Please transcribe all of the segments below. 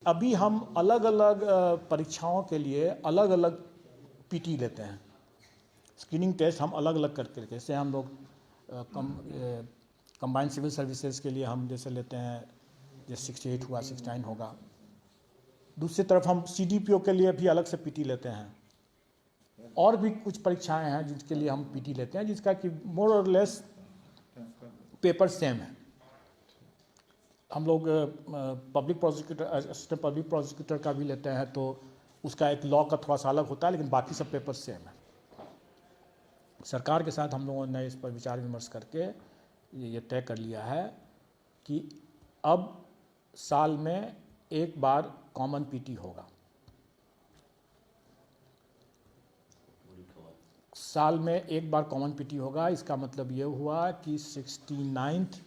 अभी हम अलग अलग परीक्षाओं के लिए अलग अलग पीटी लेते हैं। स्क्रीनिंग टेस्ट हम अलग अलग करके, जैसे हम लोग कंबाइंड सिविल सर्विसेज के लिए हम जैसे लेते हैं, जैसे 68 हुआ, 69 होगा। दूसरी तरफ हम CDPO के लिए भी अलग से पीटी लेते हैं। और भी कुछ परीक्षाएं हैं जिसके लिए हम पीटी लेते हैं, जिसका कि मोर और लेस पेपर सेम है। हम लोग public prosecutor, assistant public prosecutor का भी लेते हैं, तो उसका एक लॉ का थोड़ा सा अलग होता है, लेकिन बाकी सब पेपर सेम है। सरकार के साथ हम लोगों ने इस पर विचार विमर्श करके ये तय कर लिया है कि अब साल में एक बार कॉमन पीटी होगा। साल में एक बार कॉमन पीटी होगा। इसका मतलब ये हुआ कि 69th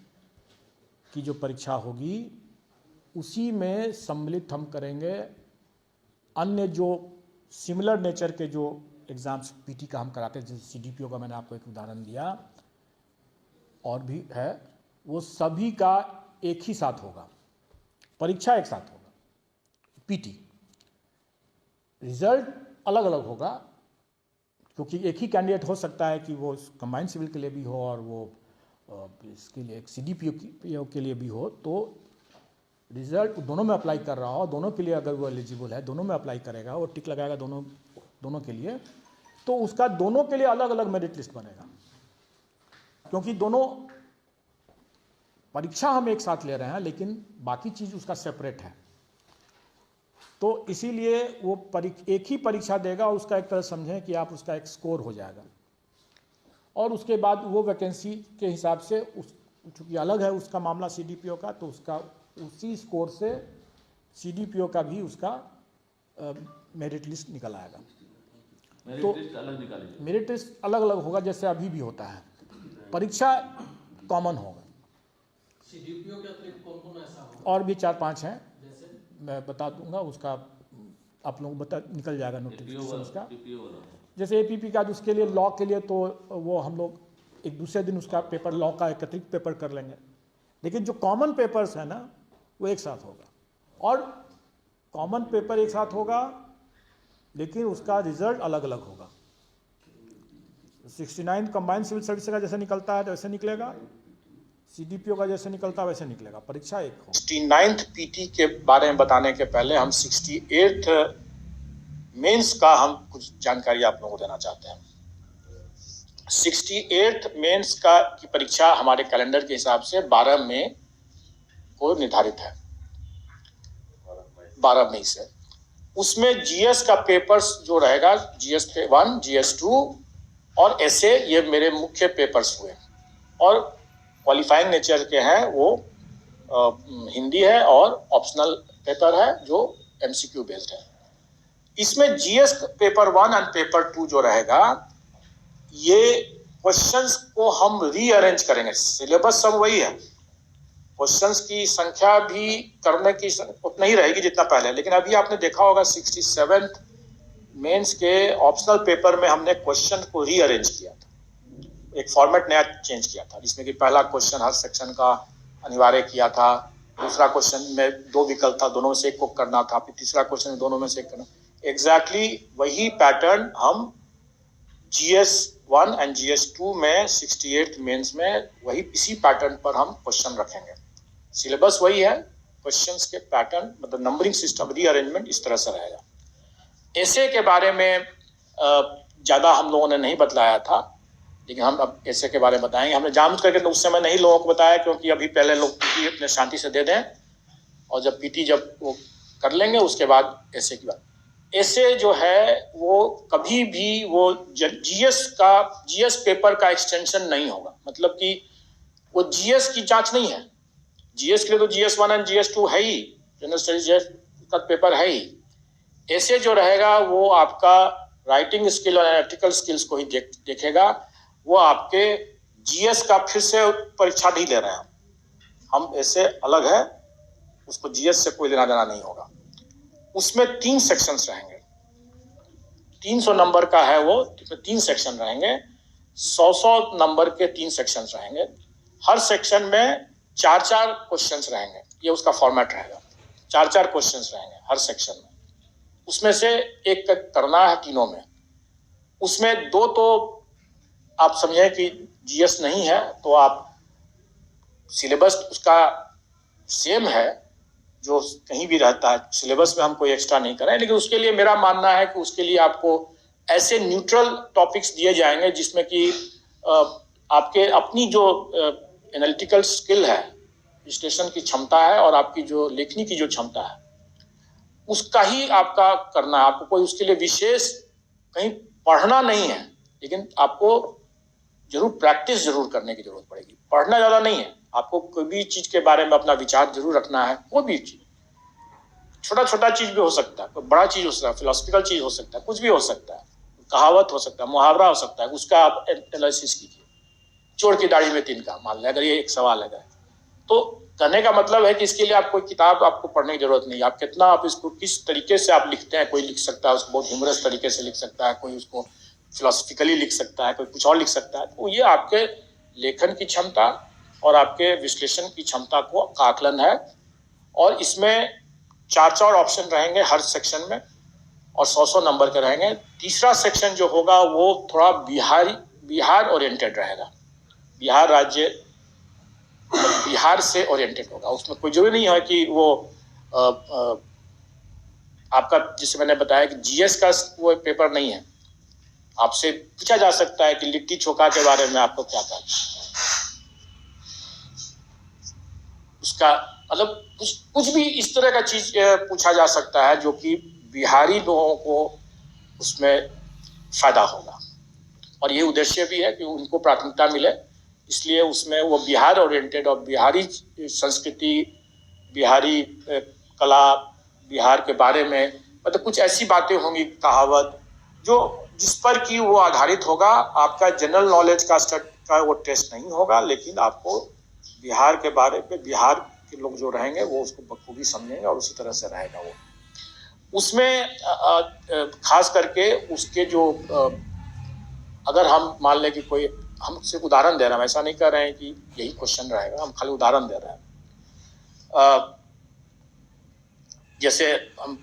की जो परीक्षा होगी उसी में सम्मिलित हम करेंगे अन्य जो सिमिलर नेचर के जो एग्ज़ाम्स पीटी का हम कराते हैं, जैसे CDPO का मैंने आपको एक उदाहरण दिया, और भी है, वो सभी का एक ही साथ होगा, परीक्षा एक साथ होगा। पीटी रिजल्ट अलग अलग होगा, क्योंकि एक ही कैंडिडेट हो सकता है कि वो कंबाइंड सिविल के लिए भी हो और वो इसके लिए एक CDPO के लिए भी हो, तो रिजल्ट दोनों में अप्लाई कर रहा हो, दोनों के लिए अगर वो एलिजिबल है, दोनों में अप्लाई करेगा, वो टिक लगाएगा दोनों के लिए, तो उसका दोनों के लिए अलग अलग मेरिट लिस्ट बनेगा। क्योंकि दोनों परीक्षा हम एक साथ ले रहे हैं, लेकिन बाकी चीज़ उसका सेपरेट है, तो इसीलिए वो एक ही परीक्षा देगा। उसका एक तरह समझें कि आप उसका एक स्कोर हो जाएगा, और उसके बाद वो वैकेंसी के हिसाब से चूँकि अलग है उसका मामला CDPO का, तो उसका उसी स्कोर से CDPO का भी उसका मेरिट लिस्ट निकल आएगा। तो मेरिट लिस्ट अलग अलग होगा, जैसे अभी भी होता है। परीक्षा कॉमन होगा। CDPO के अतिरिक्त कौन-कौन ऐसा होगा? और भी 4-5 हैं, मैं बता दूंगा, उसका आप लोगों को निकल जाएगा नोटिफिकेशन उसका। जैसे APP का, उसके लिए लॉ के लिए तो वो हम लोग एक दूसरे दिन उसका पेपर, लॉ का एक अतिरिक्त पेपर कर लेंगे, लेकिन जो कॉमन पेपर्स है ना वो एक साथ होगा। और कॉमन पेपर एक साथ होगा, लेकिन उसका रिजल्ट अलग अलग होगा। 69 कंबाइंड सिविल सर्विस का जैसे निकलता है वैसे निकलेगा, CDPO का जैसे निकलता है वैसे निकलेगा, परीक्षा एक हो। 69th PT के बारे में बताने के पहले हम 68th मेंस का हम कुछ जानकारी आप लोगों को देना चाहते हैं। 68th मेंस का की परीक्षा हमारे कैलेंडर के हिसाब से 12 मई को निर्धारित है, 12 मई से। उसमें GS का पेपर्स जो रहेगा, GS1, GS2 और ऐसे ये मेरे मुख्य पेपर्स हुए, और क्वालिफाइंग नेचर के हैं, वो हिंदी है और ऑप्शनल पेपर है जो MCQ बेस्ड है। इसमें GS पेपर 1 और पेपर 2 जो रहेगा, ये क्वेश्चंस को हम रीअरेंज करेंगे। सिलेबस सब वही है, क्वेश्चंस की संख्या भी करने की उतना ही रहेगी जितना पहले, लेकिन अभी आपने देखा होगा 67th मेंस के ऑप्शनल पेपर में हमने क्वेश्चन को रीअरेंज किया था, एक फॉर्मेट नया चेंज किया था, जिसमें कि पहला क्वेश्चन हर सेक्शन का अनिवार्य किया था, दूसरा क्वेश्चन में 2 विकल्प था, दोनों में से एक को करना था, फिर तीसरा क्वेश्चन में दोनों में से एक करना। एग्जैक्टली वही पैटर्न हम GS1 एंड GS2 में 68th मेंस में वही इसी पैटर्न पर हम क्वेश्चन रखेंगे। सिलेबस वही है, क्वेश्चंस के पैटर्न मतलब नंबरिंग सिस्टम रीअरेंजमेंट इस तरह से रहेगा। ऐसे के बारे में ज़्यादा हम लोगों ने नहीं बतलाया था, लेकिन हम अब ऐसे के बारे में बताएंगे। हमने जानबूझ करके उस समय नहीं लोगों को बताया, क्योंकि अभी पहले लोग पीटी अपने शांति से दे दें, और जब पीटी जब वो कर लेंगे उसके बाद ऐसे की बात। ऐसे जो है वो कभी भी वो GS पेपर का एक्सटेंशन नहीं होगा, मतलब कि वो GS की जांच नहीं है। GS के लिए तो GS1 और GS2 है ही, जनरल स्टडीज का पेपर है ही। ऐसे जो रहेगा वो आपका राइटिंग स्किल और एनालिटिकल स्किल्स को ही देखेगा। वो आपके GS का फिर से परीक्षा नहीं ले रहे हैं हम ऐसे अलग है, उसको GS से कोई लेना देना नहीं होगा। उसमें 3 सेक्शंस रहेंगे, 300 नंबर का है वो, इसमें 3 सेक्शन रहेंगे, 100 नंबर के 3 सेक्शंस रहेंगे। हर सेक्शन में 4-4 क्वेश्चंस रहेंगे, ये उसका फॉर्मेट रहेगा। 4 क्वेश्चंस रहेंगे हर सेक्शन में। उसमें से एक करना है तीनों में। उसमें 2 तो आप समझें कि जीएस नहीं है, तो आप सिलेबस उसका सेम है जो कहीं भी रहता है, सिलेबस में हम कोई एक्स्ट्रा नहीं कर रहे हैं, लेकिन उसके लिए मेरा मानना है कि उसके लिए आपको ऐसे न्यूट्रल टॉपिक्स दिए जाएंगे जिसमें कि आपके अपनी जो एनालिटिकल स्किल है, विश्लेषण की क्षमता है और आपकी जो लेखनी की जो क्षमता है, उसका ही आपका करना है। आपको कोई उसके लिए विशेष कहीं पढ़ना नहीं है, लेकिन आपको जरूर प्रैक्टिस जरूर करने की जरूरत पड़ेगी। पढ़ना ज्यादा नहीं है, आपको कोई भी चीज के बारे में अपना विचार जरूर रखना है। कोई भी चीज, छोटा छोटा चीज भी हो सकता है, कोई बड़ा चीज हो सकता है, फिलोसफिकल चीज हो सकता है, कुछ भी हो सकता है, कहावत हो सकता है, मुहावरा हो सकता है, उसका आप एनालिसिस कीजिए। चोर की दाढ़ी में तिनका, मान लें अगर ये एक सवाल है, तो कहने का मतलब है कि इसके लिए आप कोई किताब आपको पढ़ने की जरूरत नहीं। आप कितना आप इसको किस तरीके से आप लिखते हैं, कोई लिख सकता है उसको बहुत ह्यूमरस तरीके से लिख सकता है, कोई उसको फिलोसफिकली लिख सकता है, कोई कुछ और लिख सकता है। तो ये आपके लेखन की क्षमता और आपके विश्लेषण की क्षमता को आकलन है। और इसमें 4 ऑप्शन रहेंगे हर सेक्शन में और 100 नंबर के रहेंगे। तीसरा सेक्शन जो होगा वो थोड़ा बिहार ओरिएंटेड रहेगा, बिहार राज्य, बिहार से ओरिएंटेड होगा। उसमें कोई जरूरी नहीं है कि वो आपका, जिसे मैंने बताया कि जीएस का वो पेपर नहीं है। आपसे पूछा जा सकता है कि लिट्टी चोखा के बारे में आपको क्या कहना है, उसका मतलब कुछ भी इस तरह का चीज पूछा जा सकता है जो कि बिहारी लोगों को उसमें फायदा होगा। और ये उद्देश्य भी है कि उनको प्राथमिकता मिले, इसलिए उसमें वो बिहार ओरिएंटेड और बिहारी संस्कृति, बिहारी कला, बिहार के बारे में मतलब कुछ ऐसी बातें होंगी, कहावत, जो जिस पर कि वो आधारित होगा। आपका जनरल नॉलेज का वो टेस्ट नहीं होगा, लेकिन आपको बिहार के बारे में, बिहार के लोग जो रहेंगे वो उसको बखूबी समझेंगे और उसी तरह से रहेगा वो। उसमें खास करके उसके जो अगर हम मान लें कि कोई, हम सिर्फ उदाहरण दे रहे हैं, ऐसा नहीं कर रहे हैं कि यही क्वेश्चन रहेगा, हम खाली उदाहरण दे रहे हैं। जैसे हम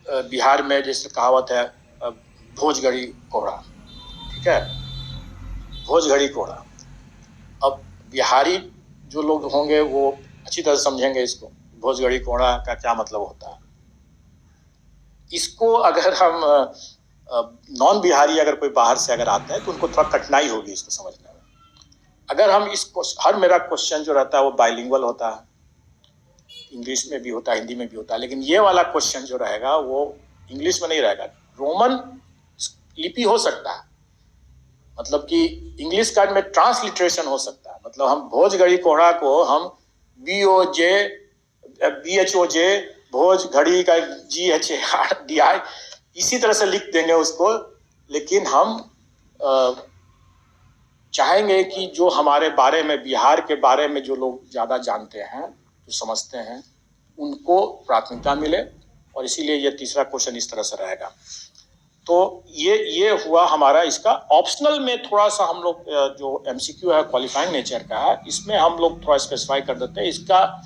बिहार में जैसे कहावत है भोजगढ़ी कोहरा, ठीक है, भोजगढ़ी कोहरा। अब बिहारी जो लोग होंगे वो अच्छी तरह समझेंगे इसको, भोजगढ़ी कोहरा का क्या मतलब होता है। इसको अगर हम नॉन बिहारी अगर कोई बाहर से अगर आते हैं तो उनको थोड़ा कठिनाई होगी इसको समझने में। अगर हम इसको, हर मेरा क्वेश्चन जो रहता है वो बाइलिंगुअल होता है, इंग्लिश में भी होता है, हिंदी में भी होता है, लेकिन ये वाला क्वेश्चन जो रहेगा वो इंग्लिश में नहीं रहेगा, रोमन लिपि हो सकता है, मतलब कि इंग्लिश का में ट्रांसलिटरेशन हो सकता है। मतलब हम भोजगढ़ी कोहरा को हम BHOJ भोज घड़ी का GHARDI इसी तरह से लिख देंगे उसको। लेकिन हम चाहेंगे कि जो हमारे बारे में, बिहार के बारे में जो लोग ज़्यादा जानते हैं, जो समझते हैं, उनको प्राथमिकता मिले, और इसीलिए ये तीसरा क्वेश्चन इस तरह से रहेगा। तो ये हुआ हमारा इसका। ऑप्शनल में थोड़ा सा हम लोग जो MCQ है क्वालिफाइंग नेचर का है, इसमें हम लोग थोड़ा स्पेसिफाई कर देते हैं। इसका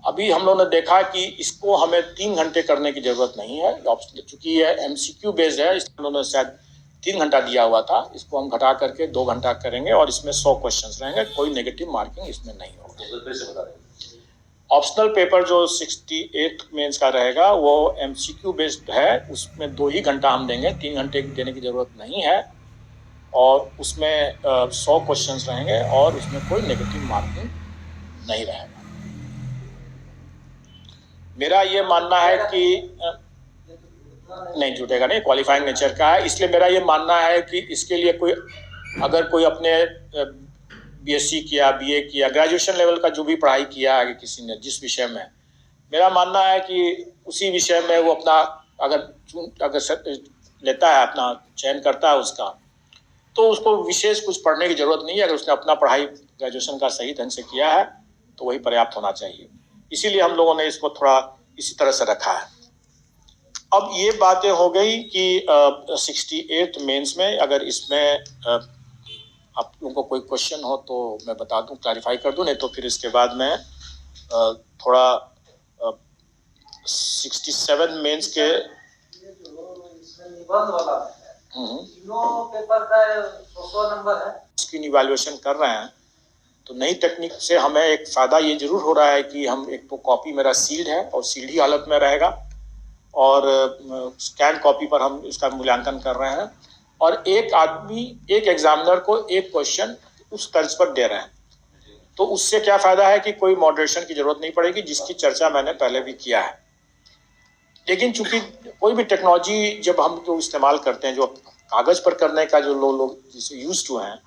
अभी हम लोगों ने देखा कि इसको हमें 3 घंटे करने की जरूरत नहीं है, चूंकि ये MCQ बेस्ड है, इसमें उन्होंने शायद 3 घंटा दिया हुआ था, इसको हम घटा करके 2 घंटा करेंगे और इसमें 100 क्वेश्चंस रहेंगे, कोई नेगेटिव मार्किंग इसमें नहीं होगा। ऑप्शनल पेपर जो 68 मेंस का रहेगा वो MCQ बेस्ड है, उसमें 2 ही घंटा हम देंगे, 3 घंटे देने की जरूरत नहीं है, और उसमें 100 क्वेश्चंस रहेंगे और उसमें कोई नेगेटिव मार्किंग नहीं रहेगा। मेरा ये मानना है कि नहीं जुटेगा, नहीं, क्वालिफाइंग नेचर का है, इसलिए मेरा ये मानना है कि इसके लिए कोई, अगर कोई अपने BSc किया, BA किया, ग्रेजुएशन लेवल का जो भी पढ़ाई किया आगे किसी ने जिस विषय में, मेरा मानना है कि उसी विषय में वो अपना अगर लेता है, अपना चयन करता है उसका, तो उसको विशेष कुछ पढ़ने की जरूरत नहीं है। अगर उसने अपना पढ़ाई ग्रेजुएशन का सही ढंग से किया है तो वही पर्याप्त होना चाहिए। इसीलिए हम लोगों ने इसको थोड़ा इसी तरह से रखा है। अब ये बातें हो गई कि 68 मेंस में, अगर इसमें आप लोगों को कोई क्वेश्चन हो तो मैं बता दूं, क्लैरिफाई कर दूं, नहीं तो फिर इसके बाद मैं थोड़ा 67 मेंस के ये जो इसमें निबंध वाला है, हम्म, तीनों पेपर का 100 नंबर है। उसकी इवैल्यूएशन कर रहे हैं। तो नई तकनीक से हमें एक फ़ायदा ये जरूर हो रहा है कि हम एक तो कॉपी मेरा सील्ड है और सील्ड ही हालत में रहेगा, और स्कैन कॉपी पर हम इसका मूल्यांकन कर रहे हैं, और एक आदमी एक एग्जामिनर को एक क्वेश्चन उस तर्ज पर दे रहे हैं। तो उससे क्या फ़ायदा है कि कोई मॉडरेशन की जरूरत नहीं पड़ेगी, जिसकी चर्चा मैंने पहले भी किया है। लेकिन चूंकि कोई भी टेक्नोलॉजी जब हम जो इस्तेमाल करते हैं, जो कागज़ पर करने का जो लोग जिसे यूज टू हैं,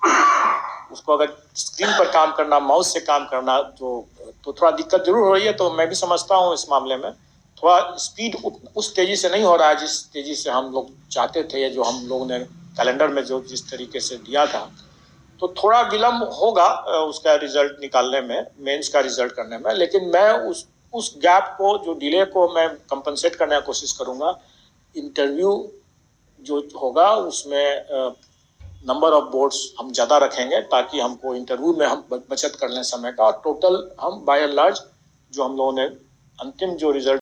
उसको अगर स्क्रीन पर काम करना, माउस से काम करना, तो थोड़ा दिक्कत जरूर हो रही है। तो मैं भी समझता हूँ इस मामले में थोड़ा स्पीड उस तेजी से नहीं हो रहा है जिस तेजी से हम लोग चाहते थे, या जो हम लोगों ने कैलेंडर में जो जिस तरीके से दिया था। तो थोड़ा विलम्ब होगा उसका रिजल्ट निकालने में, मेंस का रिजल्ट करने में। लेकिन मैं उस गैप को, जो डिले को मैं कंपनसेट करने की कोशिश करूंगा। इंटरव्यू जो होगा उसमें नंबर ऑफ बोर्ड्स हम ज़्यादा रखेंगे, ताकि हमको इंटरव्यू में हम बचत कर लें समय का, और टोटल हम बाय एंड लार्ज जो हम लोगों ने अंतिम जो रिजल्ट